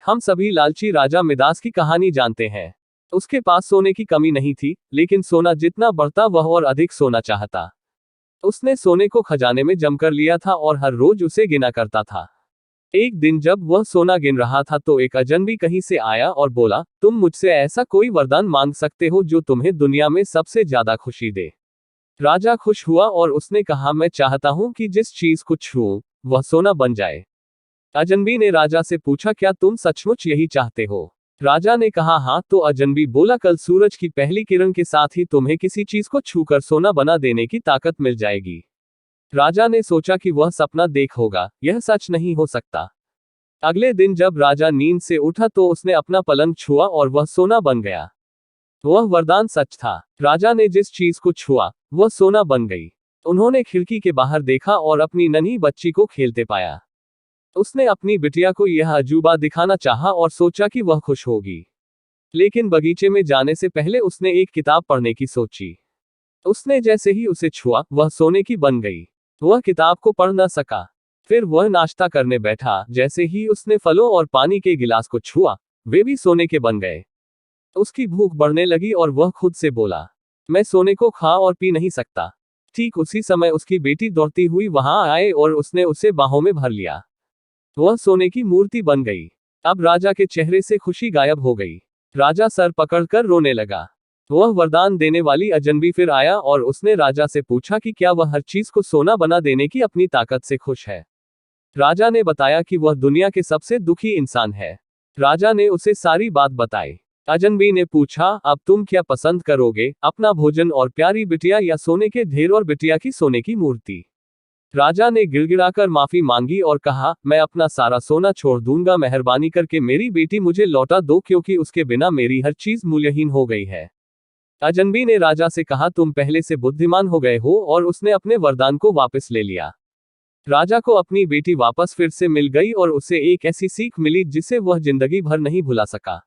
हम सभी लालची राजा मिदास की कहानी जानते हैं। उसके पास सोने की कमी नहीं थी, लेकिन सोना जितना बढ़ता वह और अधिक सोना चाहता। उसने सोने को खजाने में जमकर लिया था और हर रोज उसे गिना करता था। एक दिन जब वह सोना गिन रहा था तो एक अजनबी कहीं से आया और बोला, तुम मुझसे ऐसा कोई वरदान मांग सकते हो जो तुम्हें दुनिया में सबसे ज्यादा खुशी दे। राजा खुश हुआ और उसने कहा, मैं चाहता हूं कि जिस चीज को छूऊं वह सोना बन जाए। अजनबी ने राजा से पूछा, क्या तुम सचमुच यही चाहते हो? राजा ने कहा, हाँ। तो अजनबी बोला, कल सूरज की पहली किरण के साथ ही तुम्हें किसी चीज को छूकर सोना बना देने की ताकत मिल जाएगी। राजा ने सोचा कि वह सपना देख होगा, यह सच नहीं हो सकता। अगले दिन जब राजा नींद से उठा तो उसने अपना पलंग छुआ और वह सोना बन गया। वह वरदान सच था। राजा ने जिस चीज को छुआ वह सोना बन गई। उन्होंने खिड़की के बाहर देखा और अपनी नन्ही बच्ची को खेलते पाया। उसने अपनी बिटिया को यह अजूबा दिखाना चाहा और सोचा कि वह खुश होगी। लेकिन बगीचे में जाने से पहले उसने एक किताब पढ़ने की सोची। उसने जैसे ही उसे छुआ वह सोने की बन गई। वह किताब को पढ़ न सका। फिर वह नाश्ता करने बैठा। जैसे ही उसने फलों और पानी के गिलास को छुआ वे भी सोने के बन गए। उसकी भूख बढ़ने लगी और वह खुद से बोला, मैं सोने को खा और पी नहीं सकता। ठीक उसी समय उसकी बेटी दौड़ती हुई वहां आए और उसने उसे बाहों में भर लिया। वह सोने की मूर्ति बन गई। अब राजा के चेहरे से खुशी गायब हो गई। राजा सर पकड़कर रोने लगा। वह वरदान देने वाली अजनबी फिर आया और उसने राजा से पूछा कि क्या वह हर चीज को सोना बना देने की अपनी ताकत से खुश है। राजा ने बताया कि वह दुनिया के सबसे दुखी इंसान है। राजा ने उसे सारी बात बताई। अजनबी ने पूछा, अब तुम क्या पसंद करोगे, अपना भोजन और प्यारी बिटिया या सोने के ढेर और बिटिया की सोने की मूर्ति? राजा ने गिड़गिड़ाकर माफी मांगी और कहा, मैं अपना सारा सोना छोड़ दूंगा, मेहरबानी करके मेरी बेटी मुझे लौटा दो क्योंकि उसके बिना मेरी हर चीज मूल्यहीन हो गई है। अजनबी ने राजा से कहा, तुम पहले से बुद्धिमान हो गए हो, और उसने अपने वरदान को वापस ले लिया। राजा को अपनी बेटी वापस फिर से मिल गई और उसे एक ऐसी सीख मिली जिसे वह जिंदगी भर नहीं भुला सका।